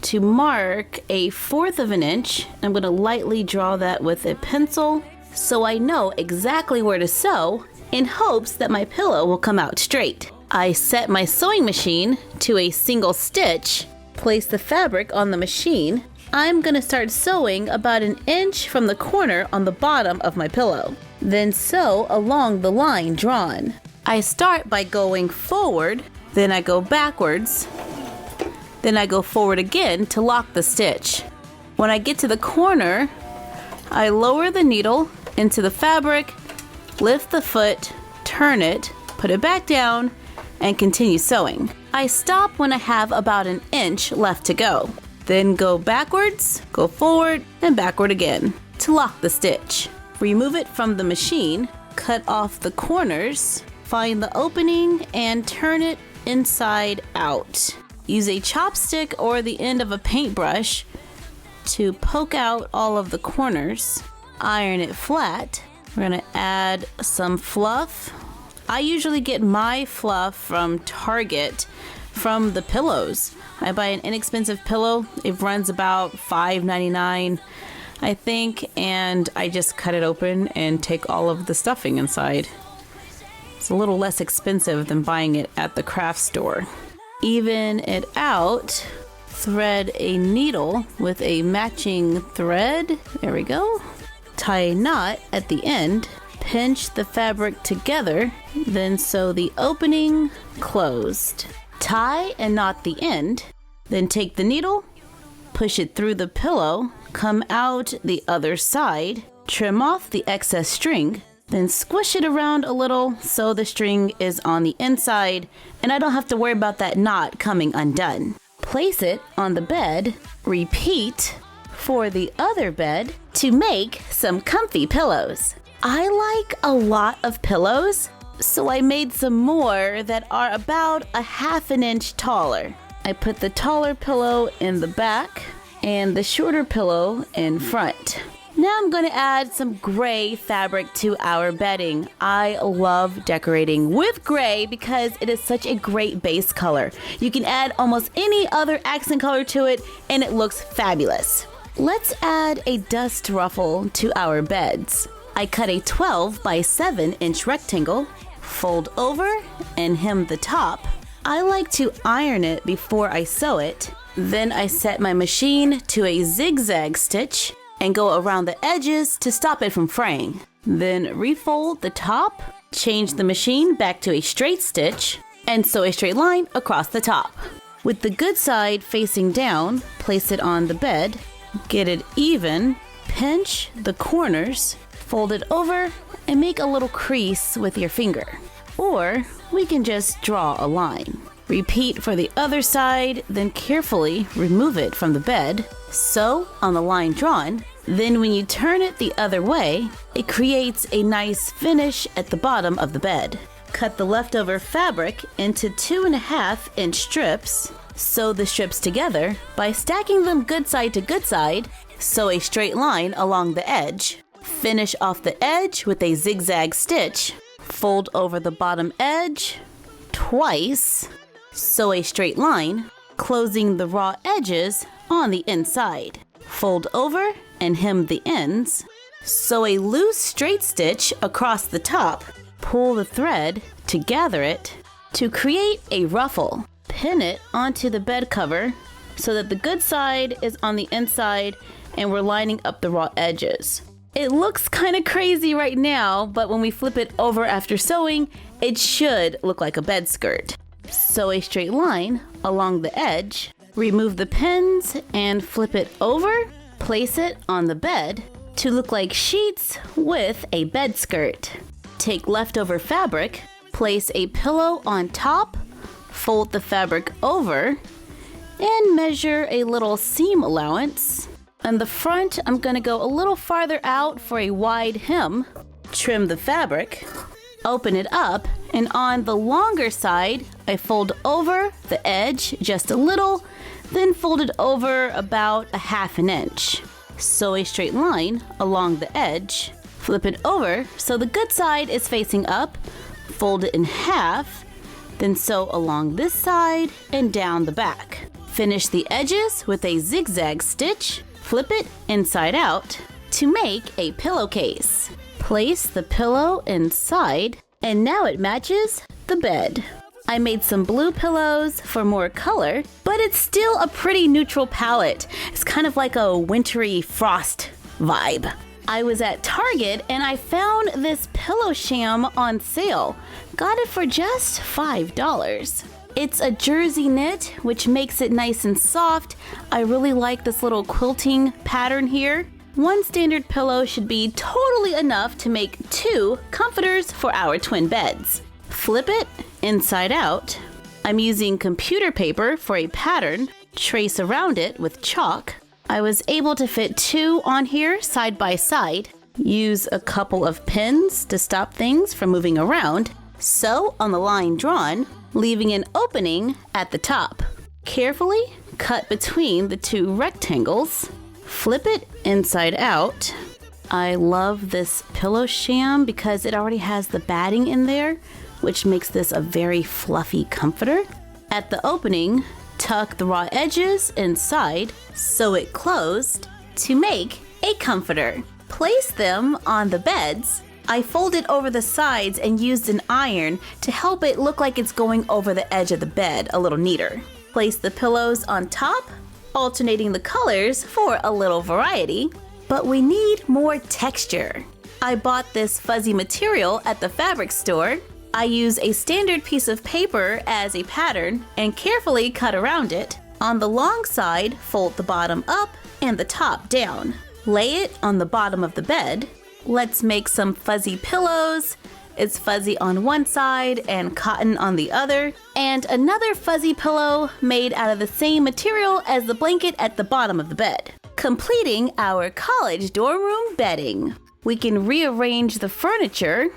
to mark a 1/4 of an inch. I'm going to lightly draw that with a pencil so I know exactly where to sew in hopes that my pillow will come out straight. I set my sewing machine to a single stitch, place the fabric on the machine. I'm going to start sewing about 1 inch from the corner on the bottom of my pillow, then sew along the line drawn. I start by going forward, then I go backwards, then I go forward again to lock the stitch. When I get to the corner, I lower the needle into the fabric, lift the foot, turn it, put it back down, and continue sewing. I stop when I have about 1 inch left to go. Then go backwards, go forward, and backward again to lock the stitch. Remove it from the machine, cut off the corners, find the opening, and turn it inside out. Use a chopstick or the end of a paintbrush to poke out all of the corners. Iron it flat. We're going to add some fluff. I usually get my fluff from Target from the pillows. I buy an inexpensive pillow. It runs about $5.99, I think, and I just cut it open and take all of the stuffing inside. It's a little less expensive than buying it at the craft store. Even it out, thread a needle with a matching thread. There we go. Tie a knot at the end, pinch the fabric together, then sew the opening closed. Tie and knot the end, then take the needle, push it through the pillow, come out the other side, trim off the excess string, then squish it around a little so the string is on the inside and I don't have to worry about that knot coming undone. Place it on the bed, repeat for the other bed to make some comfy pillows. I like a lot of pillows, so I made some more that are about 1/2 inch taller. I put the taller pillow in the back and the shorter pillow in front. Now I'm going to add some gray fabric to our bedding. I love decorating with gray because it is such a great base color. You can add almost any other accent color to it and it looks fabulous. Let's add a dust ruffle to our beds. I cut a 12 by 7 inch rectangle, fold over and hem the top. I like to iron it before I sew it. Then I set my machine to a zigzag stitch and go around the edges to stop it from fraying. Then refold the top, change the machine back to a straight stitch, and sew a straight line across the top. With the good side facing down, place it on the bed, get it even, pinch the corners, fold it over, and make a little crease with your finger. Or we can just draw a line. Repeat for the other side, then carefully remove it from the bed, sew on the line drawn. Then when you turn it the other way, it creates a nice finish at the bottom of the bed. Cut the leftover fabric into 2.5 inch strips. Sew the strips together by stacking them good side to good side. Sew a straight line along the edge. Finish off the edge with a zigzag stitch. Fold over the bottom edge twice. Sew a straight line, closing the raw edges on the inside. Fold over and hem the ends. Sew a loose straight stitch across the top. Pull the thread to gather it to create a ruffle. Pin it onto the bed cover so that the good side is on the inside and we're lining up the raw edges. It looks kind of crazy right now, but when we flip it over after sewing, it should look like a bed skirt. Sew a straight line along the edge, remove the pins and flip it over, place it on the bed to look like sheets with a bed skirt. Take leftover fabric, place a pillow on top, fold the fabric over, and measure a little seam allowance. On the front, I'm going to go a little farther out for a wide hem. Trim the fabric, open it up, and on the longer side, I fold over the edge just a little, then fold it over about 1/2 inch. Sew a straight line along the edge, flip it over so the good side is facing up, fold it in half, then sew along this side and down the back. Finish the edges with a zigzag stitch, flip it inside out to make a pillowcase. Place the pillow inside, and now it matches the bed. I made some blue pillows for more color, but it's still a pretty neutral palette. It's kind of like a wintry frost vibe. I was at Target and I found this pillow sham on sale. Got it for just $5. It's a jersey knit, which makes it nice and soft. I really like this little quilting pattern here. One standard pillow should be totally enough to make 2 comforters for our twin beds. Flip it inside out. I'm using computer paper for a pattern. Trace around it with chalk. I was able to fit 2 on here side by side. Use a couple of pins to stop things from moving around. Sew on the line drawn, leaving an opening at the top. Carefully cut between the 2 rectangles. Flip it inside out. I love this pillow sham because it already has the batting in there, which makes this a very fluffy comforter. At the opening, tuck the raw edges inside, sew it closed to make a comforter. Place them on the beds. I folded over the sides and used an iron to help it look like it's going over the edge of the bed a little neater. Place the pillows on top, alternating the colors for a little variety. But we need more texture. I bought this fuzzy material at the fabric store. I use a standard piece of paper as a pattern and carefully cut around it. On the long side, fold the bottom up and the top down. Lay it on the bottom of the bed. Let's make some fuzzy pillows. It's fuzzy on one side and cotton on the other. And another fuzzy pillow made out of the same material as the blanket at the bottom of the bed. Completing our college dorm room bedding. We can rearrange the furniture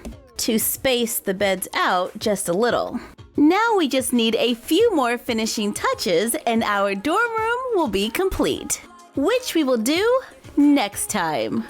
to space the beds out just a little. Now we just need a few more finishing touches and our dorm room will be complete, which we will do next time.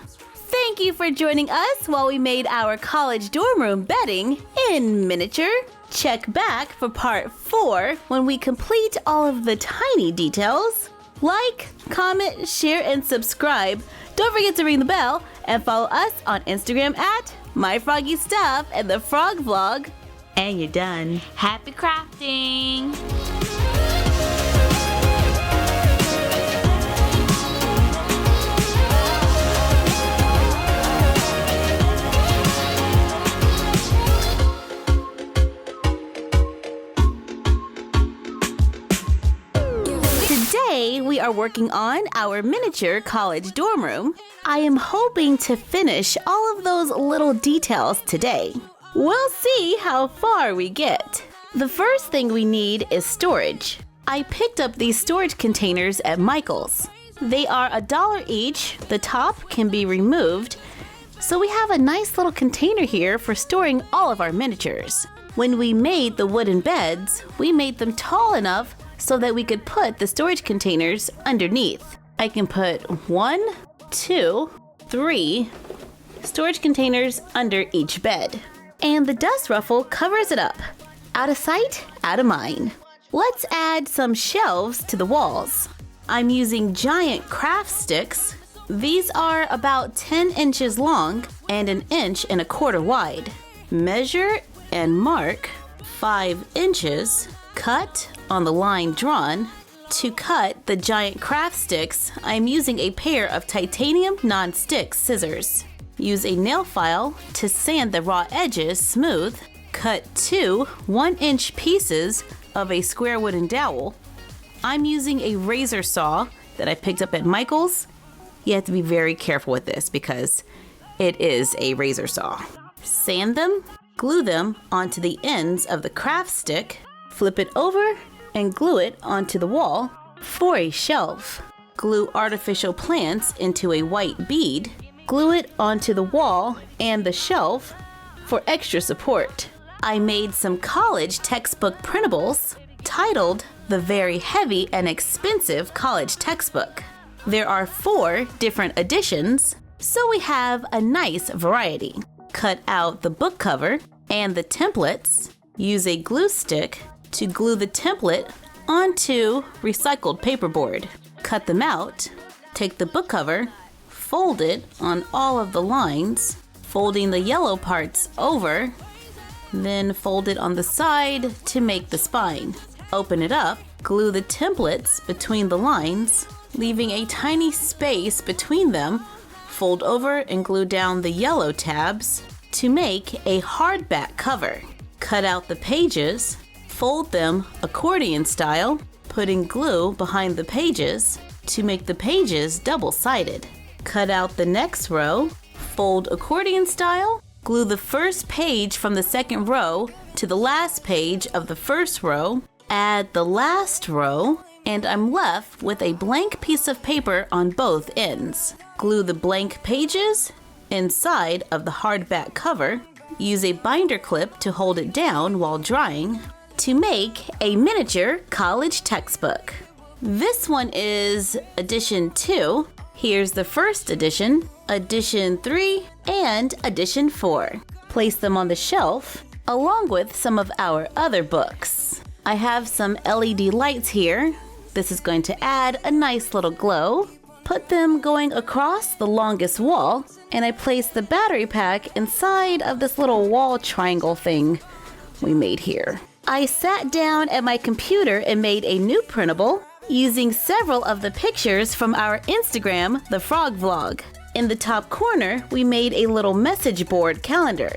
Thank you for joining us while we made our college dorm room bedding in miniature. Check back for part 4 when we complete all of the tiny details. Like, comment, share, and subscribe. Don't forget to ring the bell and follow us on Instagram at MyFroggyStuff and the Frog Vlog. And you're done. Happy crafting! Today, we are working on our miniature college dorm room. I am hoping to finish all of those little details today. We'll see how far we get. The first thing we need is storage. I picked up these storage containers at Michael's. They are $1 each. The top can be removed. So we have a nice little container here for storing all of our miniatures. When we made the wooden beds, we made them tall enough so that we could put the storage containers underneath. I can put 1, 2, 3 storage containers under each bed. And the dust ruffle covers it up. Out of sight, out of mind. Let's add some shelves to the walls. I'm using giant craft sticks. These are about 10 inches long and 1.25 inches wide. Measure and mark 5 inches. Cut on the line drawn. To cut the giant craft sticks, I'm using a pair of titanium non-stick scissors. Use a nail file to sand the raw edges smooth. Cut 2 1-inch pieces of a square wooden dowel. I'm using a razor saw that I picked up at Michael's. You have to be very careful with this because it is a razor saw. Sand them, glue them onto the ends of the craft stick. Flip it over and glue it onto the wall for a shelf. Glue artificial plants into a white bead. Glue it onto the wall and the shelf for extra support. I made some college textbook printables titled The Very Heavy and Expensive College Textbook. There are 4 different editions, so we have a nice variety. Cut out the book cover and the templates. Use a glue stick to glue the template onto recycled paperboard. Cut them out. Take the book cover, fold it on all of the lines, folding the yellow parts over, then fold it on the side to make the spine. Open it up, glue the templates between the lines, leaving a tiny space between them. Fold over and glue down the yellow tabs to make a hardback cover. Cut out the pages. Fold them accordion style, putting glue behind the pages to make the pages double-sided. Cut out the next row, fold accordion style, glue the first page from the second row to the last page of the first row, add the last row, and I'm left with a blank piece of paper on both ends. Glue the blank pages inside of the hardback cover. Use a binder clip to hold it down while drying to make a miniature college textbook. This one is edition 2. Here's the first edition, edition 3, and edition 4. Place them on the shelf along with some of our other books. I have some LED lights here. This is going to add a nice little glow. Put them going across the longest wall, and I place the battery pack inside of this little wall triangle thing we made here. I sat down at my computer and made a new printable using several of the pictures from our Instagram, The Frog Vlog. In the top corner, we made a little message board calendar.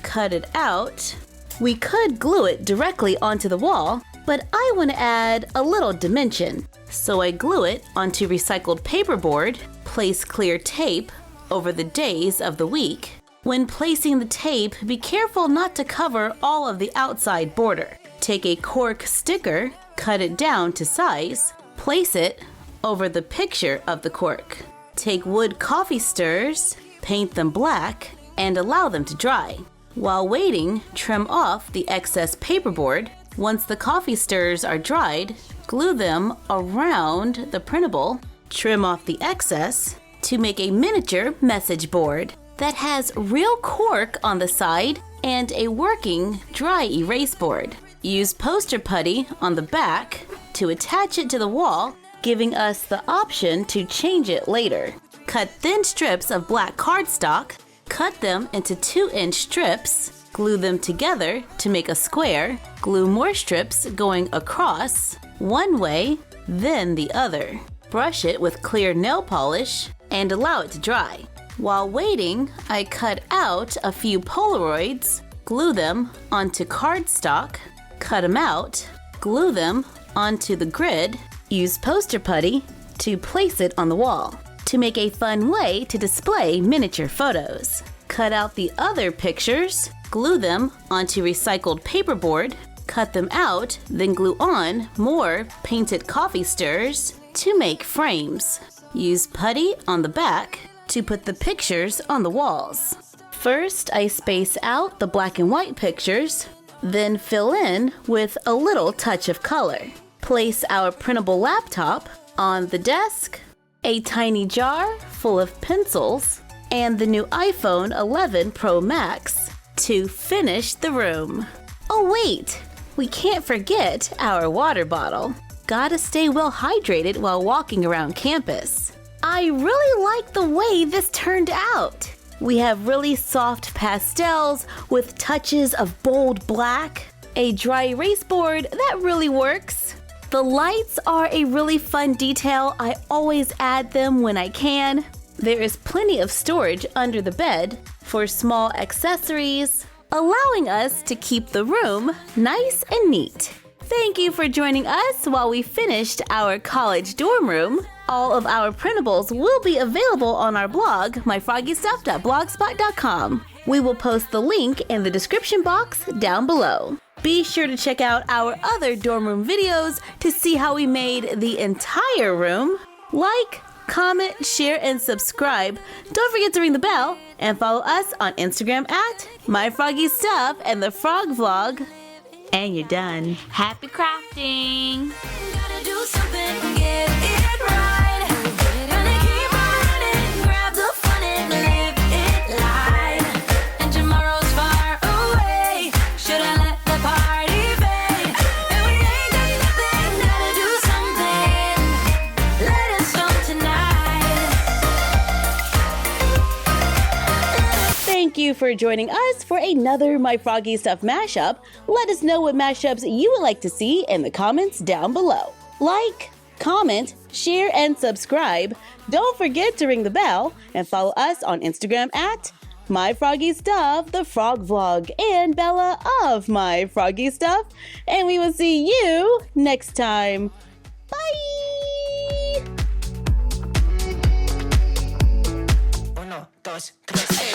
Cut it out. We could glue it directly onto the wall, but I want to add a little dimension. So I glue it onto recycled paperboard, place clear tape over the days of the week. When placing the tape, be careful not to cover all of the outside border. Take a cork sticker, cut it down to size, place it over the picture of the cork. Take wood coffee stirrers, paint them black, and allow them to dry. While waiting, trim off the excess paperboard. Once the coffee stirrers are dried, glue them around the printable, trim off the excess, to make a miniature message board that has real cork on the side and a working dry erase board. Use poster putty on the back to attach it to the wall, giving us the option to change it later. Cut thin strips of black cardstock, cut them into 2-inch strips, glue them together to make a square, glue more strips going across, one way, then the other. Brush it with clear nail polish and allow it to dry. While waiting, I cut out a few Polaroids, glue them onto cardstock, cut them out, glue them onto the grid, use poster putty to place it on the wall to make a fun way to display miniature photos. Cut out the other pictures, glue them onto recycled paperboard, cut them out, then glue on more painted coffee stirrers to make frames. Use putty on the back to put the pictures on the walls. First, I space out the black and white pictures, then fill in with a little touch of color. Place our printable laptop on the desk, a tiny jar full of pencils, and the new iPhone 11 Pro Max to finish the room. Oh wait, we can't forget our water bottle. Gotta stay well hydrated while walking around campus. I really like the way this turned out. We have really soft pastels with touches of bold black, a dry erase board that really works. The lights are a really fun detail. I always add them when I can. There is plenty of storage under the bed for small accessories, allowing us to keep the room nice and neat. Thank you for joining us while we finished our college dorm room. All of our printables will be available on our blog, myfroggystuff.blogspot.com. We will post the link in the description box down below. Be sure to check out our other dorm room videos to see how we made the entire room. Like, comment, share, and subscribe. Don't forget to ring the bell and follow us on Instagram at MyFroggyStuff and the Frog Vlog. And you're done. Happy crafting! Gotta do something, get it right. Gonna keep on running, grab the fun and live it live. And tomorrow's far away. Should I let the party fade? And we ain't got nothing, gotta do something. Let us know tonight. Thank you for joining us for another My Froggy Stuff Mashup. Let us know what mashups you would like to see in the comments down below. Like, comment, share, and subscribe. Don't forget to ring the bell and follow us on Instagram at MyFroggyStuff, the Frog Vlog, and Bella of MyFroggyStuff. And we will see you next time. Bye! 1, 2, 3.